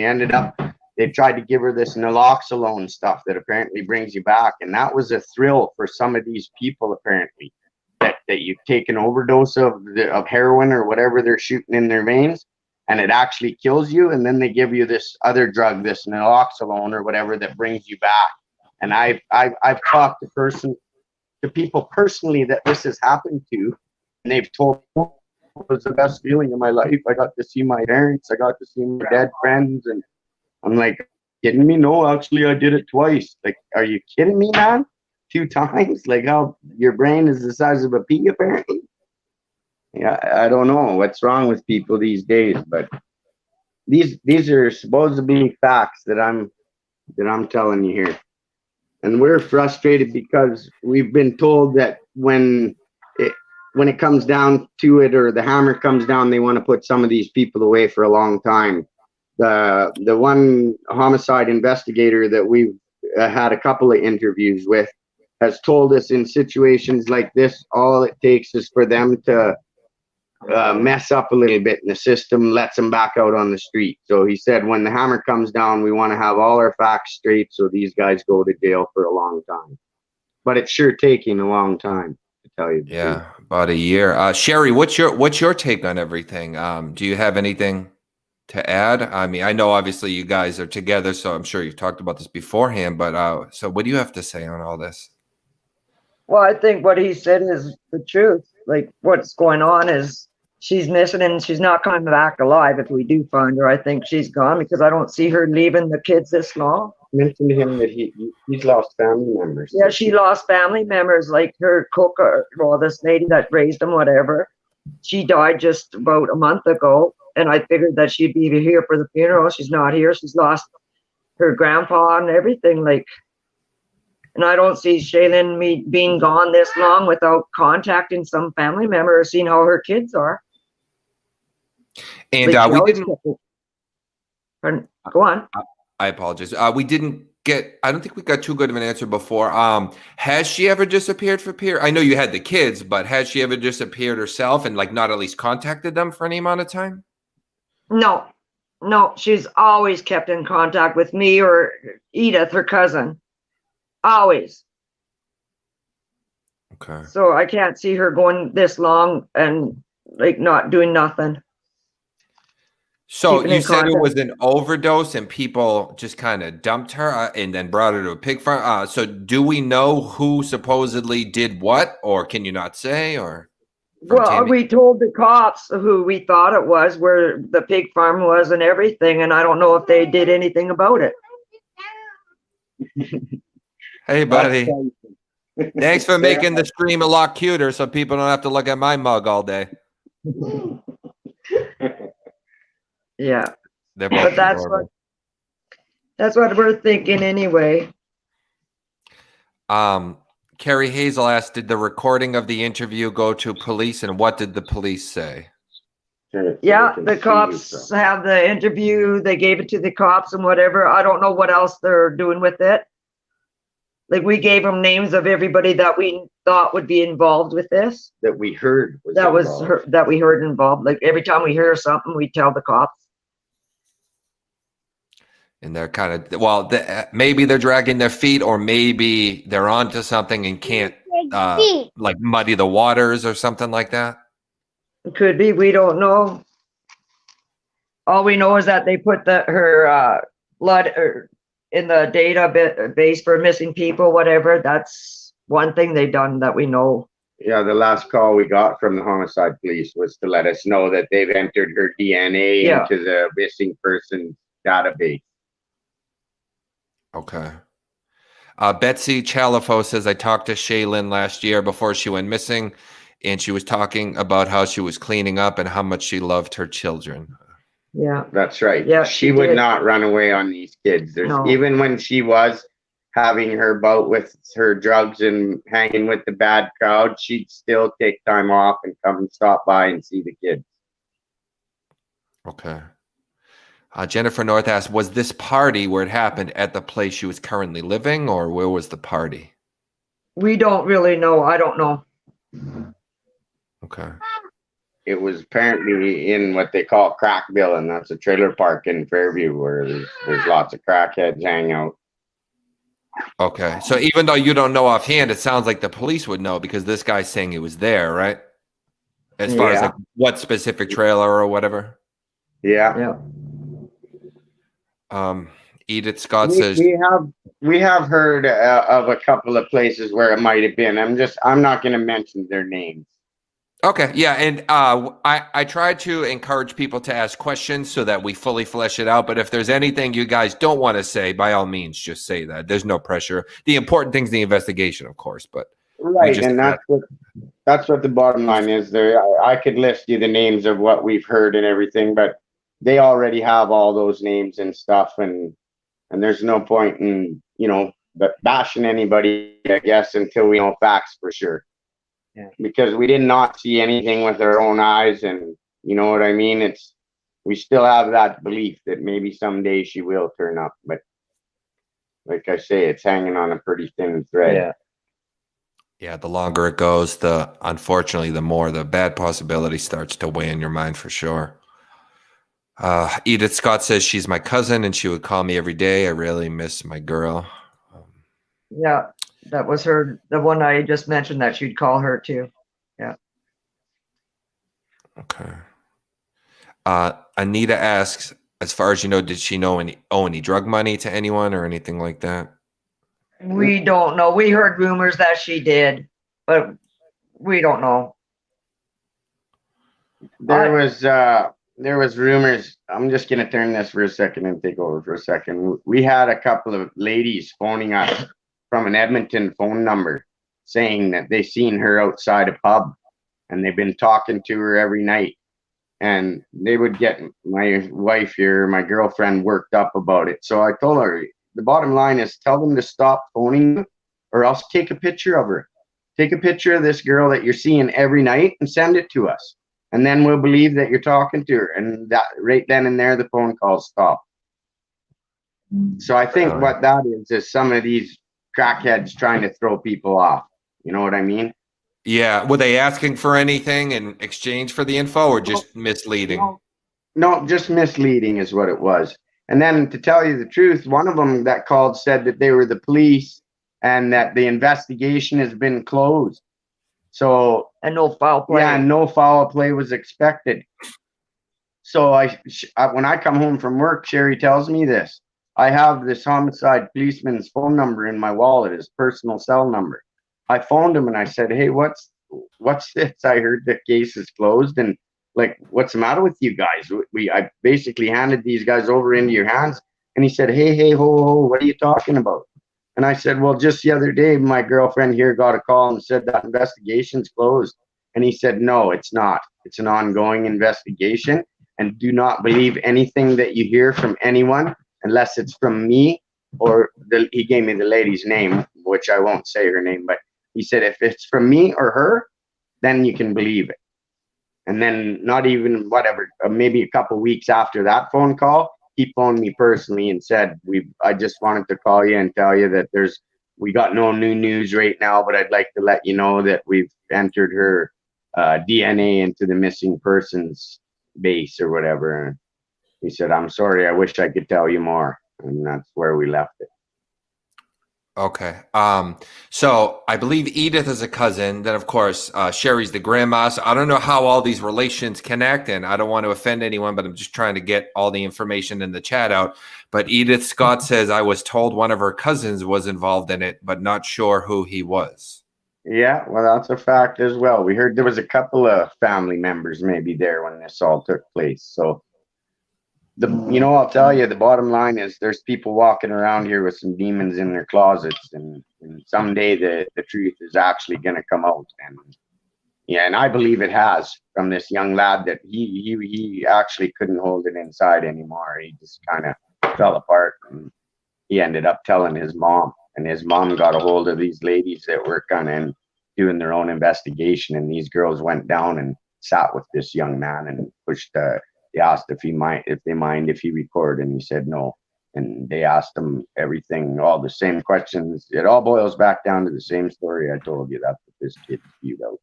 they tried to give her this naloxone stuff that apparently brings you back, and that was a thrill for some of these people apparently, that you take an overdose of heroin or whatever they're shooting in their veins, and it actually kills you, and then they give you this other drug, this naloxone or whatever, that brings you back. And I've talked to people personally that this has happened to, and they've told me it was the best feeling of my life. I got to see my parents, I got to see my dead friends, and I'm like, kidding me? No, actually I did it twice. Like, are you kidding me, man? 2 times? Like, how your brain is the size of a pea apparently? Yeah, I don't know what's wrong with people these days, but these are supposed to be facts that I'm telling you here. And we're frustrated because we've been told that when it comes down to it, or the hammer comes down, they want to put some of these people away for a long time. The one homicide investigator that we've had a couple of interviews with has told us in situations like this, all it takes is for them to mess up a little bit, and the system lets them back out on the street. So he said, when the hammer comes down, we want to have all our facts straight so these guys go to jail for a long time. But it's sure taking a long time, to tell you the truth. About a year. Sherry, what's your take on everything? Do you have anything to add? I mean, I know obviously you guys are together, so I'm sure you've talked about this beforehand, but so what do you have to say on all this? Well, I think what he said is the truth. Like, what's going on is she's missing, and she's not coming back alive. If we do find her, I think she's gone, because I don't see her leaving the kids this long. Mentioned to him that he's lost family members. Yeah, she lost family members, like her cook, or this lady that raised them, whatever. She died just about a month ago, and I figured that she'd be here for the funeral. She's not here. She's lost her grandpa and everything, like. And I don't see Shailene being gone this long without contacting some family member or seeing how her kids are. And Like, we didn't. Go on. I apologize. We didn't get. I don't think we got too good of an answer before. Has she ever disappeared for peer? I know you had the kids, but has she ever disappeared herself and like not at least contacted them for any amount of time? No, she's always kept in contact with me or Edith, her cousin. Always. Okay. So I can't see her going this long and like not doing nothing. So you said it was an overdose and people just kind of dumped her and then brought her to a pig farm. So do we know who supposedly did what, or can you not say? Or well, we told the cops who we thought it was, where the pig farm was and everything, and I don't know if they did anything about it. Hey, buddy. Thanks for making the stream a lot cuter so people don't have to look at my mug all day. Yeah. They're both But that's what we're thinking anyway. Carrie Hazel asked, did the recording of the interview go to police, and what did the police say? Yeah, the cops have the interview. They gave it to the cops and whatever. I don't know what else they're doing with it. Like, we gave them names of everybody that we thought would be involved with this. That we heard that we heard involved. Like, every time we hear something, we tell the cops. And they're kind of, well, maybe they're dragging their feet, or maybe they're onto something and can't like muddy the waters or something like that. It could be. We don't know. All we know is that they put her blood in the database for missing people, whatever. That's one thing they've done that we know. Yeah, the last call we got from the homicide police was to let us know that they've entered her DNA Yeah. into the missing person database. Okay. Betsy Chalifo says, I talked to Shae-Lynn last year before she went missing, and she was talking about how she was cleaning up and how much she loved her children. Yeah. That's right. Yeah, she would did. not run away on these kids. No. Even when she was having her bout with her drugs and hanging with the bad crowd, she'd still take time off and come and stop by and see the kids. Okay. Jennifer North asked, was this party where it happened at the place she was currently living, or where was the party? We don't really know. I don't know. Okay. It was apparently in what they call Crackville, and that's a trailer park in Fairview where there's lots of crackheads hang out. Okay. So even though you don't know offhand, it sounds like the police would know because this guy's saying he was there, right? As far as like what specific trailer or whatever. Yeah. Edith Scott We, says, we have heard of a couple of places where it might have been. I'm not going to mention their names. okay, yeah, and I try to encourage people to ask questions so that we fully flesh it out. But if there's anything you guys don't want to say, by all means, just say that. There's no pressure. The important thing's the investigation, of course. But right, and that's what the bottom line is. There, I could list you the names of what we've heard and everything, but they already have all those names and stuff, and there's no point in bashing anybody, I guess, until we know facts for sure. Yeah. Because we did not see anything with our own eyes, and you know what I mean? We still have that belief that maybe someday she will turn up, but like I say, it's hanging on a pretty thin thread. Yeah, the longer it goes, unfortunately, the more the bad possibility starts to weigh in your mind for sure. Edith Scott says she's my cousin and she would call me every day. I really miss my girl. Yeah, that was her, the one I just mentioned that she'd call her too. Yeah. Okay. Anita asks, as far as you know, did she owe any drug money to anyone or anything like that? We don't know. We heard rumors that she did, but we don't know. There was rumors. I'm just gonna turn this for a second and take over for a second. We had a couple of ladies phoning us from an Edmonton phone number saying that they seen her outside a pub and they've been talking to her every night. And they would get my wife here, my girlfriend, worked up about it. So I told her, the bottom line is tell them to stop phoning you or else take a picture of her. Take a picture of this girl that you're seeing every night and send it to us. And then we'll believe that you're talking to her. And that right then and there, the phone calls stop. So I think what that is some of these crackheads trying to throw people off. You know what I mean? Yeah. Were they asking for anything in exchange for the info or just misleading? No, just misleading is what it was. And then to tell you the truth, one of them that called said that they were the police and that the investigation has been closed. So and no foul play. Yeah, no foul play was expected. So when I come home from work, Sherry tells me this. I have this homicide policeman's phone number in my wallet, his personal cell number. I phoned him and I said, "Hey, what's this? I heard the case is closed, and like, what's the matter with you guys?" I basically handed these guys over into your hands, and he said, "Hey, ho, what are you talking about?" And I said, "Well, just the other day, my girlfriend here got a call and said that investigation's closed." And he said, "No, it's not. It's an ongoing investigation. And do not believe anything that you hear from anyone unless it's from me or he gave me the lady's name, which I won't say her name, but he said, if it's from me or her, then you can believe it." And then not even maybe a couple weeks after that phone call, he phoned me personally and said, I just wanted to call you and tell you that we got no new news right now, but I'd like to let you know that we've entered her DNA into the missing persons base or whatever. And he said, "I'm sorry, I wish I could tell you more." And that's where we left it. Okay. So I believe Edith is a cousin. Then, of course, Sherry's the grandma. So I don't know how all these relations connect, and I don't want to offend anyone, but I'm just trying to get all the information in the chat out. But Edith Scott says, I was told one of her cousins was involved in it, but not sure who he was. Yeah, well, that's a fact as well. We heard there was a couple of family members maybe there when this all took place. So I'll tell you, the bottom line is there's people walking around here with some demons in their closets, and someday the truth is actually going to come out. And yeah, and I believe it has from this young lad that he actually couldn't hold it inside anymore. He just kind of fell apart, and he ended up telling his mom, and his mom got a hold of these ladies that were kind of doing their own investigation, and these girls went down and sat with this young man and pushed. They asked if they mind if he record, and he said no. And they asked him everything, all the same questions. It all boils back down to the same story I told you. That's what this kid spewed out.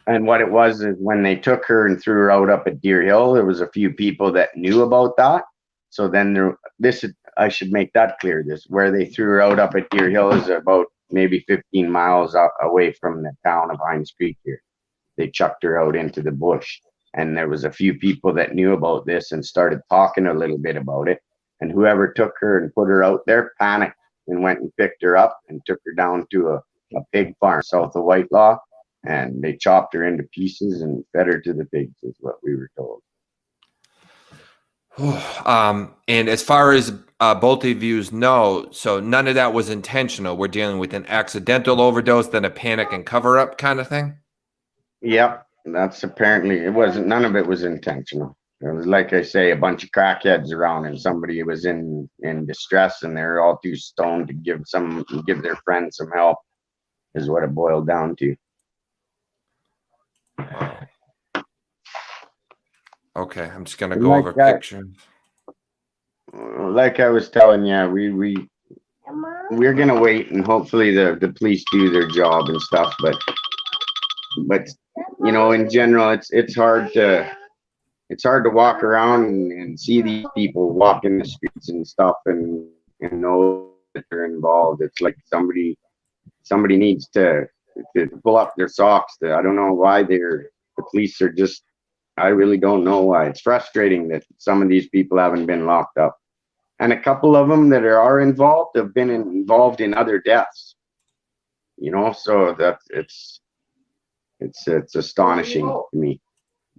And what it was is when they took her and threw her out up at Deer Hill, there was a few people that knew about that. So then I should make that clear. This where they threw her out up at Deer Hill is about maybe 15 miles away from the town of Hines Creek here. They chucked her out into the bush. And there was a few people that knew about this and started talking a little bit about it. And whoever took her and put her out there panicked and went and picked her up and took her down to a pig farm south of Whitelaw, and they chopped her into pieces and fed her to the pigs, is what we were told. And as far as both of you know, so none of that was intentional. We're dealing with an accidental overdose, then a panic and cover up kind of thing. Yep, that's apparently it wasn't. None of it was intentional. It was like I say, a bunch of crackheads around, and somebody was in distress, and they're all too stoned to give their friend some help. Is what it boiled down to. Okay, I'm just gonna go over pictures. Like I was telling you, we're gonna wait, and hopefully the police do their job and stuff. But in general, it's hard to walk around and see these people walking the streets and stuff, and know that they're involved. It's like somebody needs to pull up their socks. I don't know why the police are just. I really don't know why. It's frustrating that some of these people haven't been locked up, and a couple of them that are involved have been involved in other deaths. So that it's astonishing to me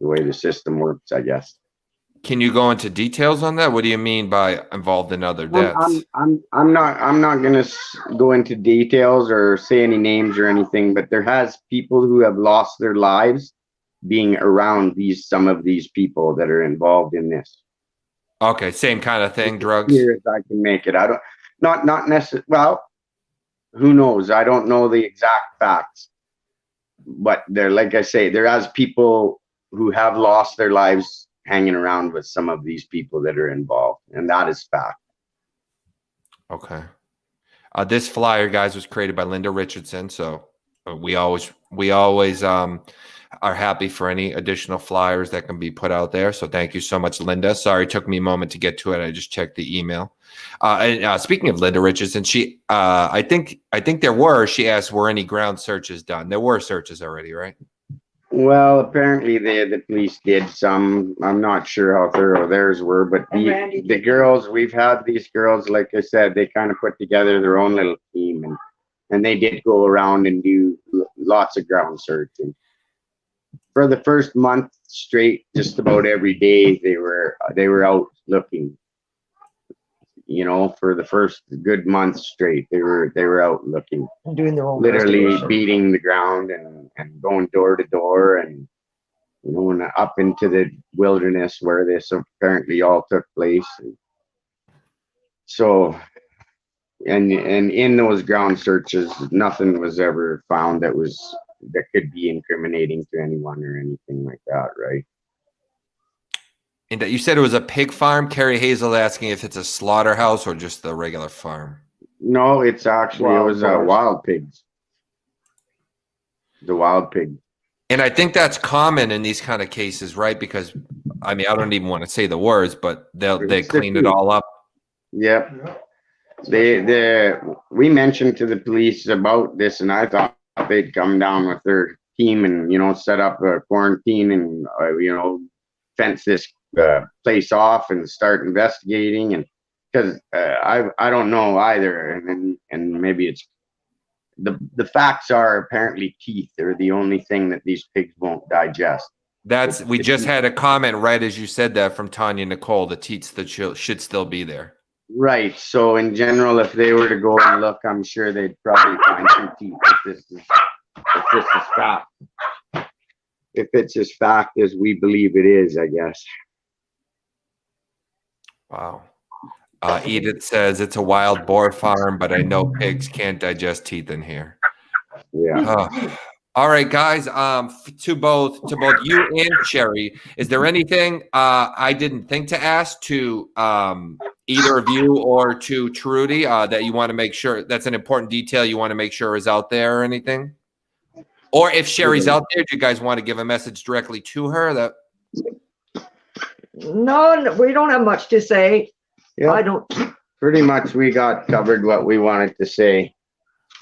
the way the system works, I guess. Can you go into details on that? What do you mean by involved in other deaths? I'm not gonna go into details or say any names or anything, but there has people who have lost their lives being around some of these people that are involved in this. Okay, same kind of thing, drugs. Here as I can make it. I don't not necessarily. Well, who knows? I don't know the exact facts, but like I say, there has people who have lost their lives hanging around with some of these people that are involved, and that is fact. Okay. This flyer, guys, was created by Linda Richardson, so we always are happy for any additional flyers that can be put out there. So thank you so much, Linda. Sorry, it took me a moment to get to it. I just checked the email. And speaking of Linda Richardson, she I think she asked, were any ground searches done? There were searches already, right? Well, apparently the police did some. I'm not sure how thorough theirs were, but the girls, we've had these girls, like I said, they kind of put together their own little team, and they did go around and do lots of ground searching. For the first month straight, just about every day they were out looking. For the first good month straight, they were out looking, doing their own literally beating the ground and going door to door and and up into the wilderness where this apparently all took place. So, and in those ground searches, nothing was ever found that could be incriminating to anyone or anything like that, right? And you said it was a pig farm. Carrie Hazel asking if it's a slaughterhouse or just the regular farm. No, it's actually it was wild pigs. The wild pig. And I think that's common in these kind of cases, right? Because I don't even want to say the words, but they clean it all up. Yep. We mentioned to the police about this, and I thought they'd come down with their team and set up a quarantine and fence this place off and start investigating, and because I don't know either, and maybe the facts are apparently teeth are the only thing that these pigs won't digest. We just had a comment right as you said that from Tanya Nicole. The teats that should still be there. Right. So in general, if they were to go and look, I'm sure they'd probably find some teeth if this is fact. If it's as fact as we believe it is, I guess. Wow. Edith says it's a wild boar farm, but I know pigs can't digest teeth in here. Yeah. All right, guys. To both you and Sherry, is there anything I didn't think to ask to either of you or to Trudy that you want to make sure that's an important detail you want to make sure is out there or anything? Or if Sherry's out there, do you guys want to give a message directly to her? That No, we don't have much to say. Yeah. I don't. Pretty much we got covered what we wanted to say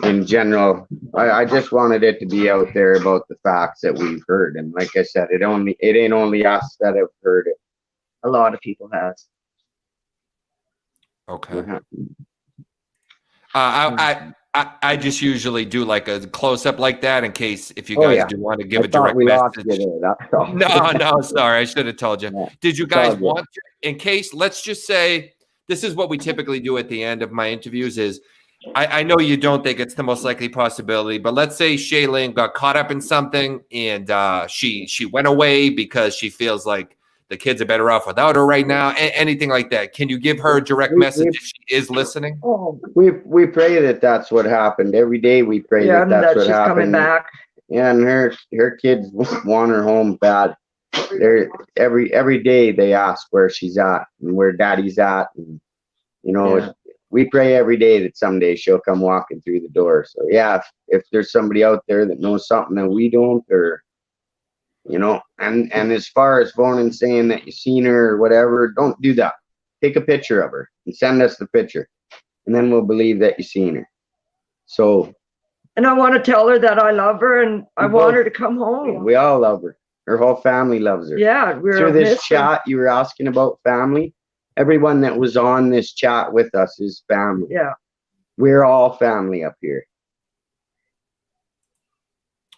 in general. I just wanted it to be out there about the facts that we've heard. And like I said, it ain't only us that have heard it. A lot of people has. okay. I just usually do like a close up like that in case if you guys do want to give a direct message. No, sorry, I should have told you. Yeah. Did you guys want to, in case, let's just say, this is what we typically do at the end of my interviews is, I know you don't think it's the most likely possibility, but let's say Shailene got caught up in something and she went away because she feels like the kids are better off without her right now. Anything like that. Can you give her a direct message if she is listening? Oh, we pray that that's what happened. Every day we pray that that's what she's happened. coming back. Yeah, and her kids want her home bad. Every day they ask where she's at and where daddy's at. And, we pray every day that someday she'll come walking through the door. So yeah, if there's somebody out there that knows something that we don't, or and as far as phoning saying that you seen her or whatever, don't do that. Take a picture of her and send us the picture, and then we'll believe that you seen her. So. And I want to tell her that I love her and I want her to come home. We all love her. Her whole family loves her. Yeah, through this chat, you were asking about family. Everyone that was on this chat with us is family. Yeah. We're all family up here.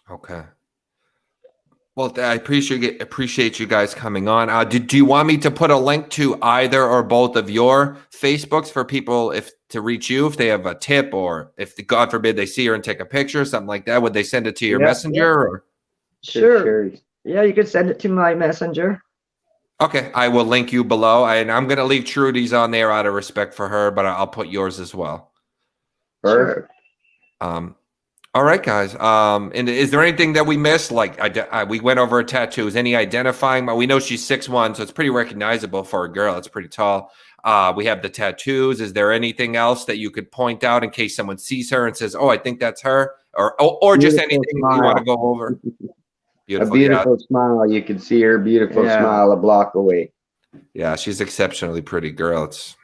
Okay. Well, I appreciate you guys coming on. Do you want me to put a link to either or both of your Facebooks for people to reach you if they have a tip, or if God forbid they see her and take a picture or something like that? Would they send it to your messenger? Or? Sure. Yeah, you could send it to my messenger. Okay, I will link you below, and I'm going to leave Trudy's on there out of respect for her, but I'll put yours as well. Perfect. All right, guys. And is there anything that we missed? Like we went over her tattoos. Any identifying? We know she's 6'1", so it's pretty recognizable for a girl. It's pretty tall. We have the tattoos. Is there anything else that you could point out in case someone sees her and says, "Oh, I think that's her," or just anything you want to go over? Beautiful, a beautiful smile. You can see her beautiful smile a block away. Yeah, she's exceptionally pretty girl. It's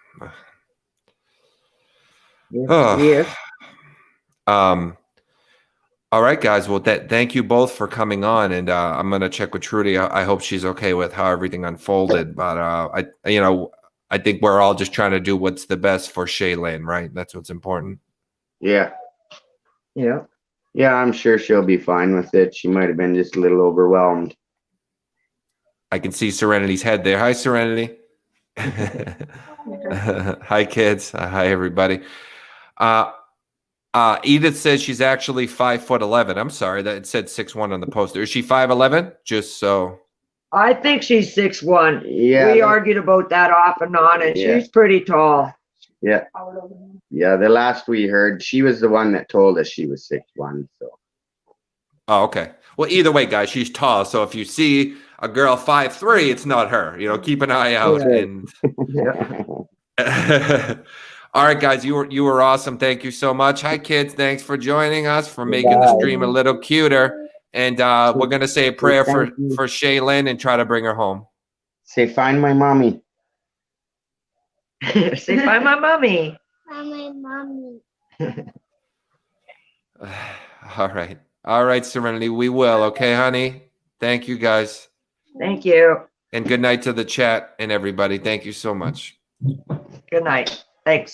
all right, guys. Well, thank you both for coming on, and I'm gonna check with Trudy. I hope she's okay with how everything unfolded. But I think we're all just trying to do what's the best for Shailene, right? That's what's important. Yeah. I'm sure she'll be fine with it. She might have been just a little overwhelmed. I can see Serenity's head there. Hi, Serenity. Hi, kids. Hi, everybody. Edith says she's actually 5'11". I'm sorry, that it said 6'1" on the poster. Is she 5'11"? Just so. I think she's 6'1". Yeah. We argued about that off and on, and she's pretty tall. Yeah. Yeah, the last we heard, she was the one that told us she was 6'1". So. Oh, okay. Well, either way, guys, she's tall. So if you see a girl 5'3", it's not her. Keep an eye out. And all right, guys, you were awesome. Thank you so much. Hi, kids. Thanks for joining us, for making the stream a little cuter. And we're gonna say a prayer for Shailene and try to bring her home. Say, find my mommy. Say, find my mommy. Find my mommy. All right, Serenity. We will. Okay, honey. Thank you, guys. Thank you. And good night to the chat and everybody. Thank you so much. Good night. Thanks.